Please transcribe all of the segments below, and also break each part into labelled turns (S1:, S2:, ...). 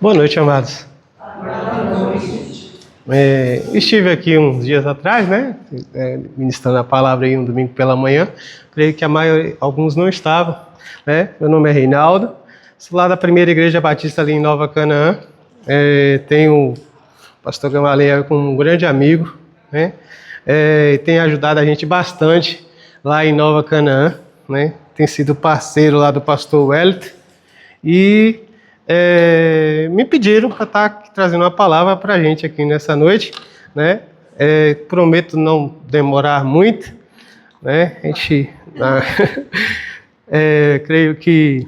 S1: Boa noite, amados. Estive aqui uns dias atrás, né, ministrando a palavra aí um domingo pela manhã. Creio que alguns não estavam, né? Meu nome é Reinaldo, sou lá da primeira igreja batista ali em Nova Canaã. Tenho o pastor Gamaliel como um grande amigo, né? Tem ajudado a gente bastante lá em Nova Canaã, né? Tem sido parceiro lá do pastor Wellington e me pediram para estar trazendo uma palavra para a gente aqui nessa noite, né? Prometo não demorar muito, né? Creio que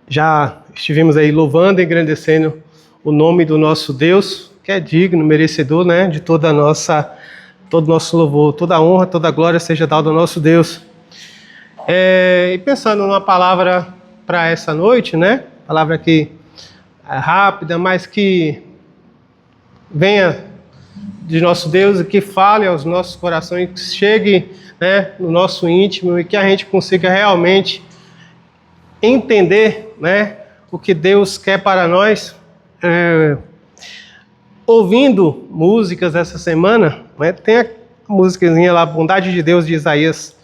S1: já estivemos aí louvando e engrandecendo o nome do nosso Deus, que é digno, merecedor, né? De todo o nosso louvor, toda a honra, toda a glória seja dada ao nosso Deus. E pensando numa palavra para essa noite, né? Palavra que é rápida, mas que venha de nosso Deus e que fale aos nossos corações, que chegue, né, no nosso íntimo e que a gente consiga realmente entender, né, o que Deus quer para nós. Ouvindo músicas essa semana, né, tem a musicazinha lá, Bondade de Deus, de Isaías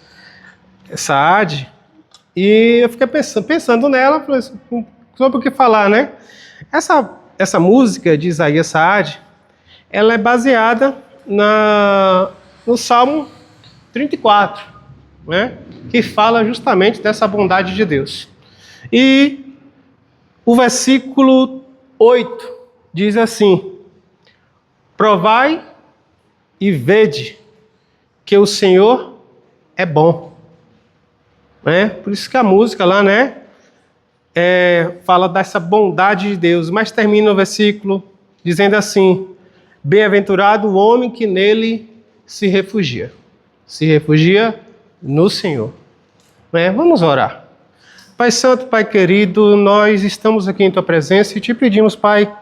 S1: Saad, e eu fiquei pensando nela, falei assim, sobre o que falar, né? Essa música de Isaías Saad, ela é baseada no Salmo 34, né? Que fala justamente dessa bondade de Deus. E o versículo 8 diz assim: provai e vede que o Senhor é bom. Né? Por isso que a música lá, né? Fala dessa bondade de Deus, mas termina o versículo dizendo assim: bem-aventurado o homem que nele se refugia no Senhor. Vamos orar. Pai Santo, Pai querido, nós estamos aqui em Tua presença e te pedimos, Pai,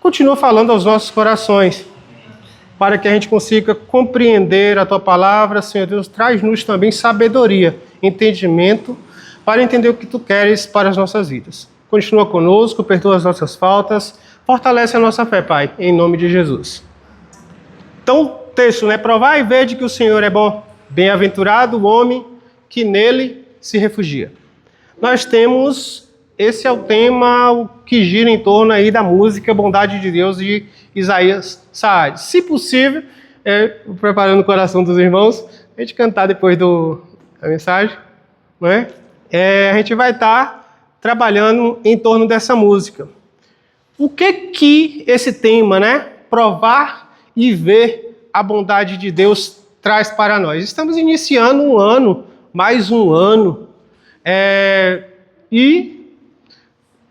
S1: continua falando aos nossos corações, para que a gente consiga compreender a Tua palavra. Senhor Deus, traz-nos também sabedoria, entendimento, para entender o que Tu queres para as nossas vidas. Continua conosco, perdoa as nossas faltas, fortalece a nossa fé, Pai, em nome de Jesus. Então, o texto, né? Provai e vede que o Senhor é bom. Bem-aventurado o homem que nele se refugia. Nós temos, esse é o tema que gira em torno aí da música Bondade de Deus de Isaías Saad. Se possível, preparando o coração dos irmãos, a gente cantar depois da mensagem, né? A gente vai estar trabalhando em torno dessa música. O que esse tema, né? Provar e ver a bondade de Deus traz para nós. Estamos iniciando um ano, mais um ano, e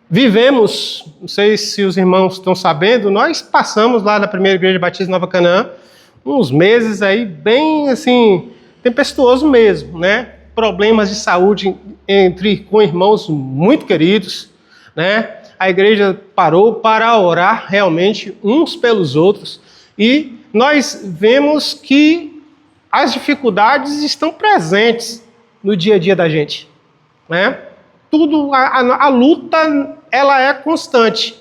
S1: vivemos, não sei se os irmãos estão sabendo, nós passamos lá na primeira igreja batista de Nova Canaã uns meses aí bem assim, tempestuoso mesmo, né? Problemas de saúde com irmãos muito queridos, né? A igreja parou para orar realmente uns pelos outros e nós vemos que as dificuldades estão presentes no dia a dia da gente, né? A luta, ela é constante.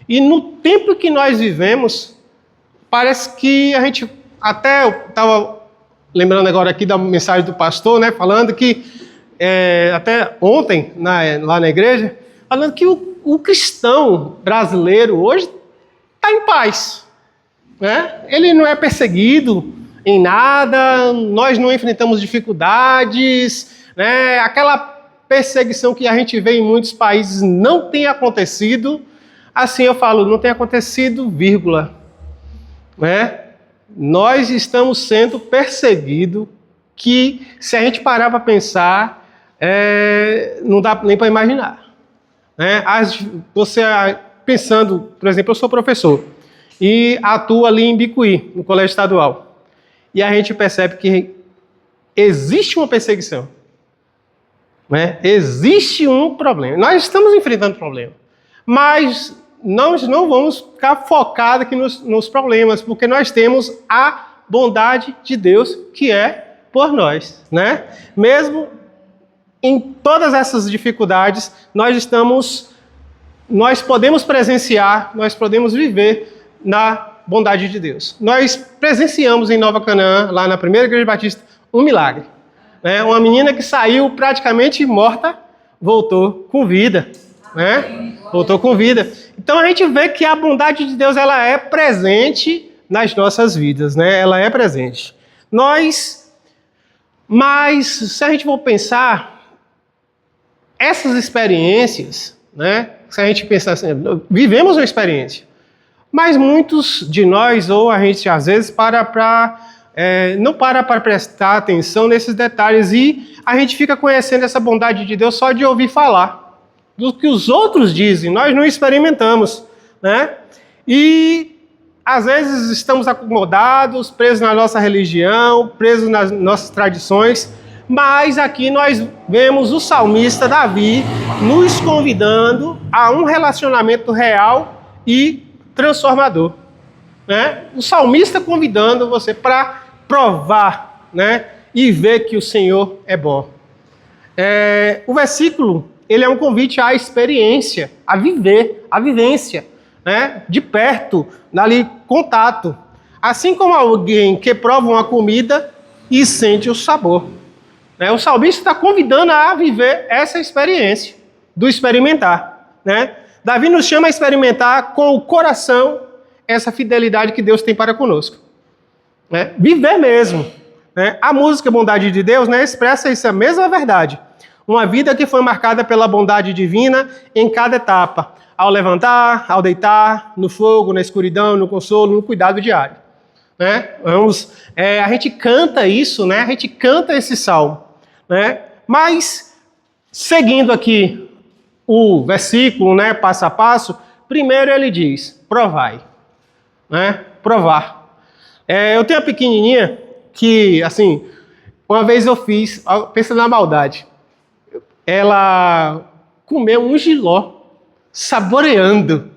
S1: E no tempo que nós vivemos, parece que a gente, até eu estava lembrando agora aqui da mensagem do pastor, né, falando que, até ontem, lá na igreja, falando que o cristão brasileiro hoje está em paz, né? Ele não é perseguido em nada, nós não enfrentamos dificuldades, né? Aquela perseguição que a gente vê em muitos países não tem acontecido. Assim eu falo, não tem acontecido, vírgula, né? Nós estamos sendo perseguidos que, se a gente parar para pensar, não dá nem para imaginar. Né? Você pensando, por exemplo, eu sou professor e atuo ali em Bicuí, no colégio estadual, e a gente percebe que existe uma perseguição, né? Existe um problema. Nós estamos enfrentando problema, mas nós não vamos ficar focados aqui nos problemas, porque nós temos a bondade de Deus que é por nós, né? Mesmo em todas essas dificuldades, nós estamos nós podemos presenciar, nós podemos viver na bondade de Deus. Nós presenciamos em Nova Canaã, lá na primeira igreja batista, um milagre. Né? Uma menina que saiu praticamente morta, voltou com vida. Né? Voltou com vida. Então a gente vê que a bondade de Deus ela é presente nas nossas vidas. Né? Ela é presente. Mas se a gente for pensar, essas experiências, né? Se a gente pensar assim, vivemos uma experiência, mas muitos de nós, ou a gente às vezes não para prestar atenção nesses detalhes e a gente fica conhecendo essa bondade de Deus só de ouvir falar do que os outros dizem, nós não experimentamos, né? E às vezes estamos acomodados, presos na nossa religião, presos nas nossas tradições, mas aqui nós vemos o salmista Davi nos convidando a um relacionamento real e transformador. Né? O salmista convidando você para provar, né? E ver que o Senhor é bom. O versículo ele é um convite à experiência, a viver, a vivência. Né? De perto, dali, contato. Assim como alguém que prova uma comida e sente o sabor. Né? O salmista está convidando a viver essa experiência, do experimentar. Né? Davi nos chama a experimentar com o coração essa fidelidade que Deus tem para conosco. Né? Viver mesmo. Né? A música Bondade de Deus, né, expressa essa mesma verdade. Uma vida que foi marcada pela bondade divina em cada etapa. Ao levantar, ao deitar, no fogo, na escuridão, no consolo, no cuidado diário. Né? A gente canta isso, né? A gente canta esse salmo. Né? Mas, seguindo aqui o versículo, né, passo a passo, primeiro ele diz, provai. Né? Provar. Eu tenho uma pequenininha que, assim, uma vez eu fiz, pensa na maldade, ela comeu um jiló, saboreando,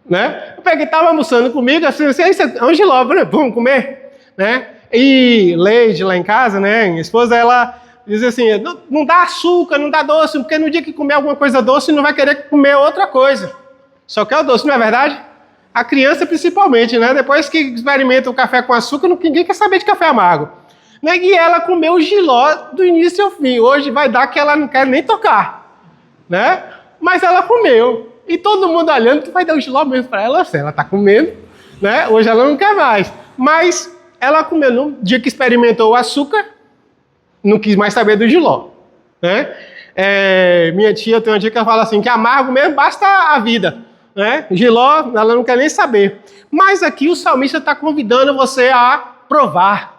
S1: né? Eu peguei, estava almoçando comigo, assim, isso é um jiló, vamos comer, né? E Leide lá em casa, né? Minha esposa, ela diz assim, não dá açúcar, não dá doce, porque no dia que comer alguma coisa doce, não vai querer comer outra coisa. Só quer o doce, não é verdade? A criança principalmente, né? Depois que experimenta o café com açúcar, ninguém quer saber de café amargo. Né? E ela comeu o jiló do início ao fim. Hoje vai dar que ela não quer nem tocar, né? Mas ela comeu. E todo mundo olhando, tu vai dar o jiló mesmo para ela? Ela está comendo, né? Hoje ela não quer mais. Mas ela comeu. No dia que experimentou o açúcar, não quis mais saber do jiló. Né? Minha tia tem uma tia que fala assim, que amargo mesmo basta a vida. Né? Jiló, ela não quer nem saber. Mas aqui o salmista está convidando você a provar.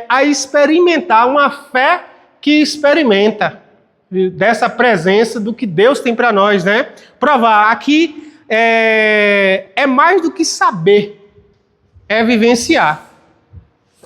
S1: A experimentar uma fé que experimenta. Dessa presença do que Deus tem para nós, né? Provar. Aqui é mais do que saber, é vivenciar.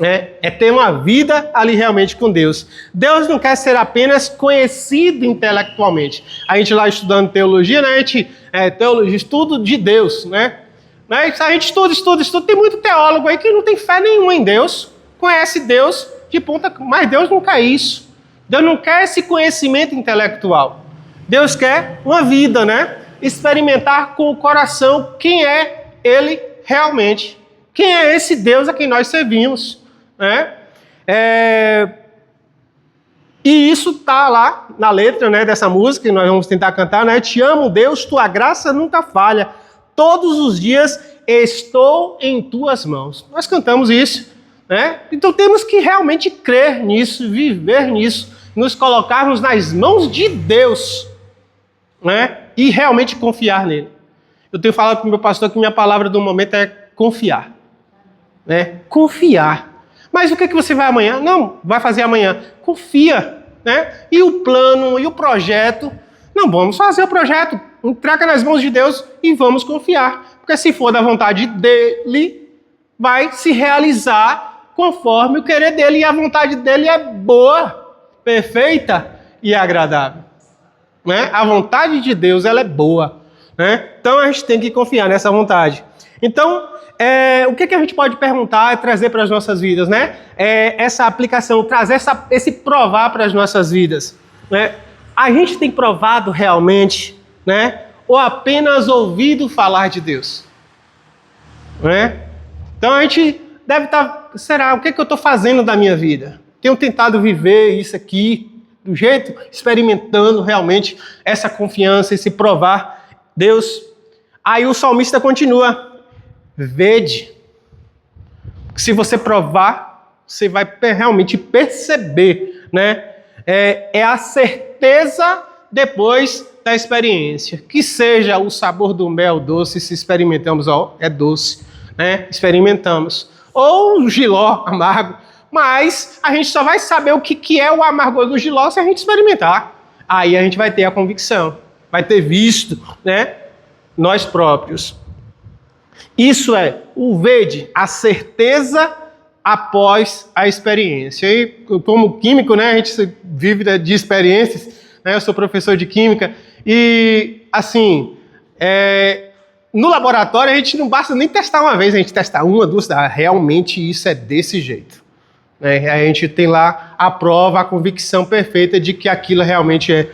S1: É ter uma vida ali realmente com Deus. Deus não quer ser apenas conhecido intelectualmente. A gente lá estudando teologia, né? A gente teologia, estudo de Deus, né? A gente estuda. Tem muito teólogo aí que não tem fé nenhuma em Deus, conhece Deus de ponta, mas Deus não quer isso. Deus não quer esse conhecimento intelectual. Deus quer uma vida, né? Experimentar com o coração quem é Ele realmente. Quem é esse Deus a quem nós servimos. Né? E isso está lá na letra, né, dessa música que nós vamos tentar cantar. Né? Te amo, Deus, tua graça nunca falha. Todos os dias estou em tuas mãos. Nós cantamos isso. Né? Então temos que realmente crer nisso, viver nisso, nos colocarmos nas mãos de Deus, né? E realmente confiar nele. Eu tenho falado com o meu pastor que minha palavra do momento é confiar. Né? Confiar. Mas o que você vai amanhã? Não, vai fazer amanhã. Confia. Né? E o plano, e o projeto? Não, vamos fazer o projeto. Entrega nas mãos de Deus e vamos confiar. Porque se for da vontade dele, vai se realizar conforme o querer dele, e a vontade dele é boa, perfeita e agradável. Né? A vontade de Deus, ela é boa. Né? Então a gente tem que confiar nessa vontade. Então, o que a gente pode perguntar e trazer para as nossas vidas? Né? Essa aplicação, trazer esse provar para as nossas vidas. Né? A gente tem provado realmente né? Ou apenas ouvido falar de Deus? Né? Então a gente deve estar, será, o que é que eu estou fazendo da minha vida? Tenho tentado viver isso aqui do jeito, experimentando realmente essa confiança, esse provar Deus. Aí o salmista continua, vede. Se você provar, você vai realmente perceber, né? É a certeza depois da experiência. Que seja o sabor do mel doce, se experimentamos, ó, é doce, né? Experimentamos. Ou o jiló amargo, mas a gente só vai saber o que é o amargor do jiló se a gente experimentar. Aí a gente vai ter a convicção, vai ter visto, né? Nós próprios. Isso é o vede, a certeza após a experiência. E como químico, né, a gente vive de experiências, né, eu sou professor de química, e assim, no laboratório a gente não basta nem testar uma vez, a gente testa uma, duas, realmente isso é desse jeito. A gente tem lá a prova, a convicção perfeita de que aquilo realmente é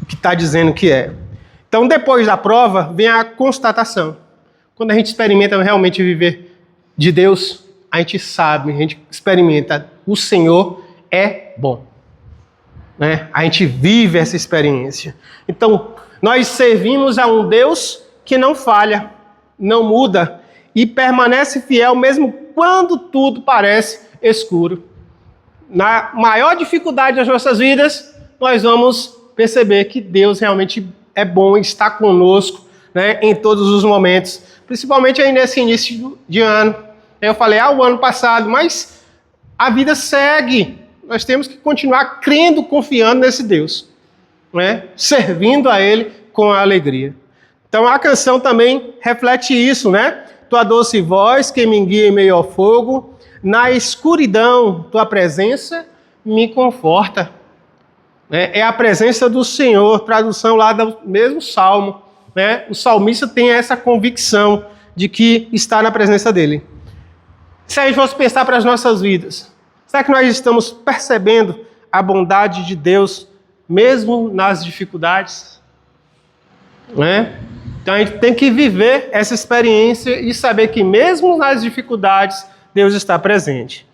S1: o que está dizendo que é. Então, depois da prova, vem a constatação. Quando a gente experimenta realmente viver de Deus, a gente sabe, a gente experimenta, o Senhor é bom. Né? A gente vive essa experiência. Então, nós servimos a um Deus que não falha, não muda e permanece fiel mesmo quando tudo parece escuro. Na maior dificuldade das nossas vidas, nós vamos perceber que Deus realmente é bom e está conosco, né, em todos os momentos. Principalmente aí nesse início de ano. Eu falei, o ano passado, mas a vida segue. Nós temos que continuar crendo, confiando nesse Deus, né? Servindo a Ele com alegria. Então a canção também reflete isso, né? Tua doce voz que me guia em meio ao fogo, na escuridão tua presença me conforta. É a presença do Senhor, tradução lá do mesmo Salmo. Né? O salmista tem essa convicção de que está na presença dele. Se a gente fosse pensar para as nossas vidas, será que nós estamos percebendo a bondade de Deus mesmo nas dificuldades? Né? Então a gente tem que viver essa experiência e saber que mesmo nas dificuldades Deus está presente.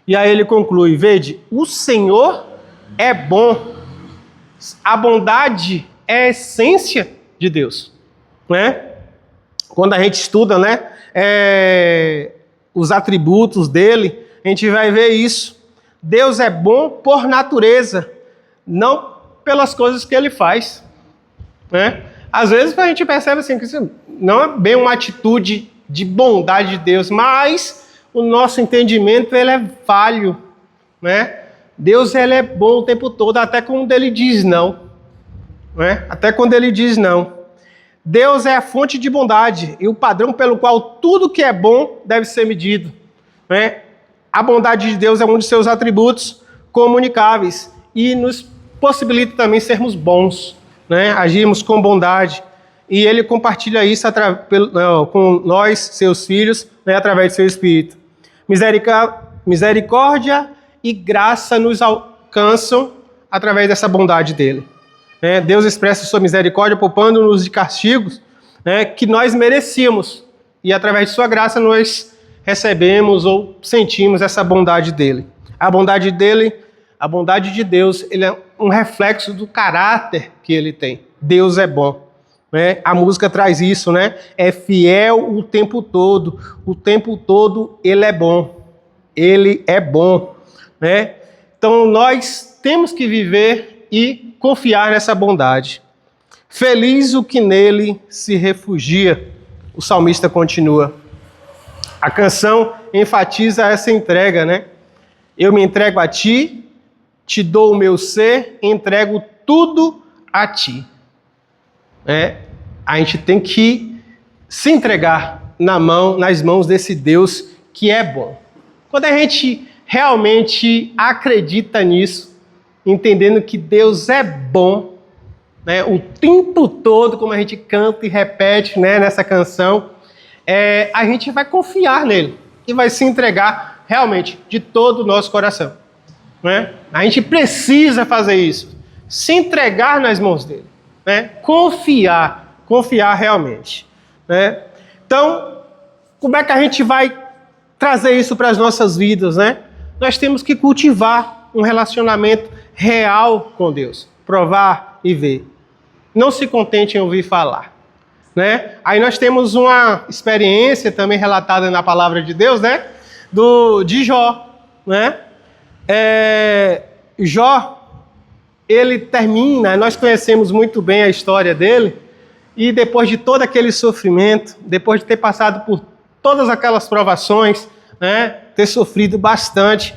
S1: E aí ele conclui, vede, o Senhor é bom. A bondade é a essência de Deus, né? Quando a gente estuda, né, os atributos dele, a gente vai ver isso. Deus é bom por natureza, não pelas coisas que ele faz, né? Às vezes a gente percebe assim que isso não é bem uma atitude de bondade de Deus, mas o nosso entendimento ele é falho, né? Deus ele é bom o tempo todo, até quando ele diz não. Né? Até quando ele diz não. Deus é a fonte de bondade e o padrão pelo qual tudo que é bom deve ser medido. Né? A bondade de Deus é um de seus atributos comunicáveis e nos possibilita também sermos bons, né? Agirmos com bondade. E ele compartilha isso com nós, seus filhos, né? Através do seu Espírito. Misericórdia e graça nos alcançam através dessa bondade dele. Deus expressa sua misericórdia, poupando-nos de castigos, né, que nós merecíamos. E através de sua graça nós recebemos ou sentimos essa bondade dele. A bondade dele, a bondade de Deus, ele é um reflexo do caráter que ele tem. Deus é bom. Né? A música traz isso, né? É fiel o tempo todo ele é bom. Ele é bom. Né? Então nós temos que viver e confiar nessa bondade. Feliz o que nele se refugia. O salmista continua. A canção enfatiza essa entrega, né? Eu me entrego a ti, te dou o meu ser, entrego tudo a ti. A gente tem que se entregar nas mãos desse Deus que é bom. Quando a gente realmente acredita nisso, entendendo que Deus é bom, né, o tempo todo, como a gente canta e repete, né, nessa canção, a gente vai confiar nele e vai se entregar realmente de todo o nosso coração. Né? A gente precisa fazer isso, se entregar nas mãos dele. né? Confiar realmente, né? Então, como é que a gente vai trazer isso para as nossas vidas, né? Nós temos que cultivar um relacionamento real com Deus, provar e ver. Não se contente em ouvir falar, né? Aí nós temos uma experiência também relatada na palavra de Deus, né? De Jó, né? Jó, ele termina, nós conhecemos muito bem a história dele, e depois de todo aquele sofrimento, depois de ter passado por todas aquelas provações, né? Ter sofrido bastante,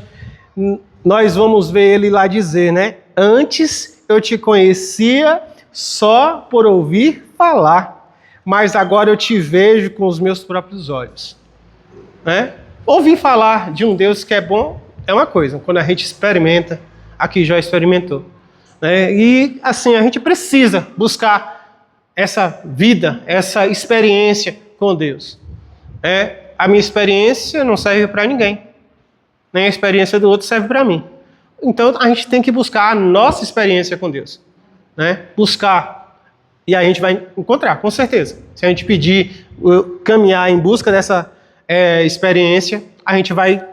S1: nós vamos ver ele lá dizer, né? Antes eu te conhecia só por ouvir falar, mas agora eu te vejo com os meus próprios olhos, né? Ouvir falar de um Deus que é bom é uma coisa, quando a gente experimenta, aqui Jó experimentou, né? E assim, a gente precisa buscar essa vida, essa experiência com Deus. A minha experiência não serve para ninguém, nem a experiência do outro serve para mim. Então a gente tem que buscar a nossa experiência com Deus, né? Buscar, e a gente vai encontrar, com certeza. Se a gente pedir, caminhar em busca dessa experiência, a gente vai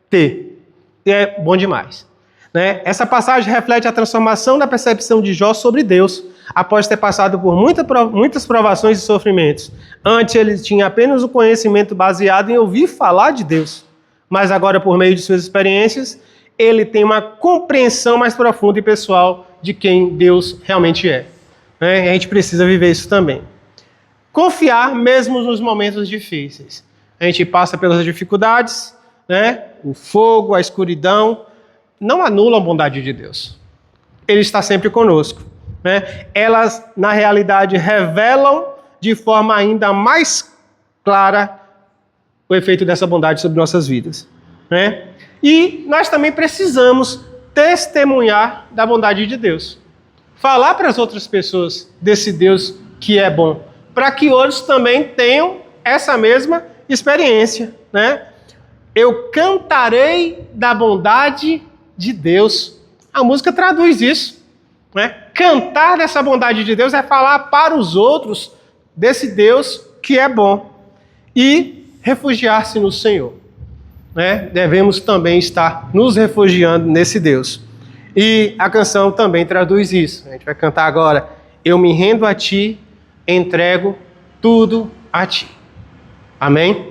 S1: ter. E é bom demais, né? Essa passagem reflete a transformação da percepção de Jó sobre Deus, após ter passado por muitas provações e sofrimentos. Antes ele tinha apenas o conhecimento baseado em ouvir falar de Deus, mas agora, por meio de suas experiências, ele tem uma compreensão mais profunda e pessoal de quem Deus realmente é. E a gente precisa viver isso também. Confiar mesmo nos momentos difíceis. A gente passa pelas dificuldades, né? O fogo, a escuridão, não anulam a bondade de Deus. Ele está sempre conosco, né? Elas, na realidade, revelam de forma ainda mais clara o efeito dessa bondade sobre nossas vidas, né? E nós também precisamos testemunhar da bondade de Deus. Falar para as outras pessoas desse Deus que é bom, para que outros também tenham essa mesma experiência, né? Eu cantarei da bondade de Deus. A música traduz isso, né? Cantar dessa bondade de Deus é falar para os outros desse Deus que é bom e refugiar-se no Senhor, né? Devemos também estar nos refugiando nesse Deus. E a canção também traduz isso. A gente vai cantar agora: eu me rendo a ti, entrego tudo a ti. Amém?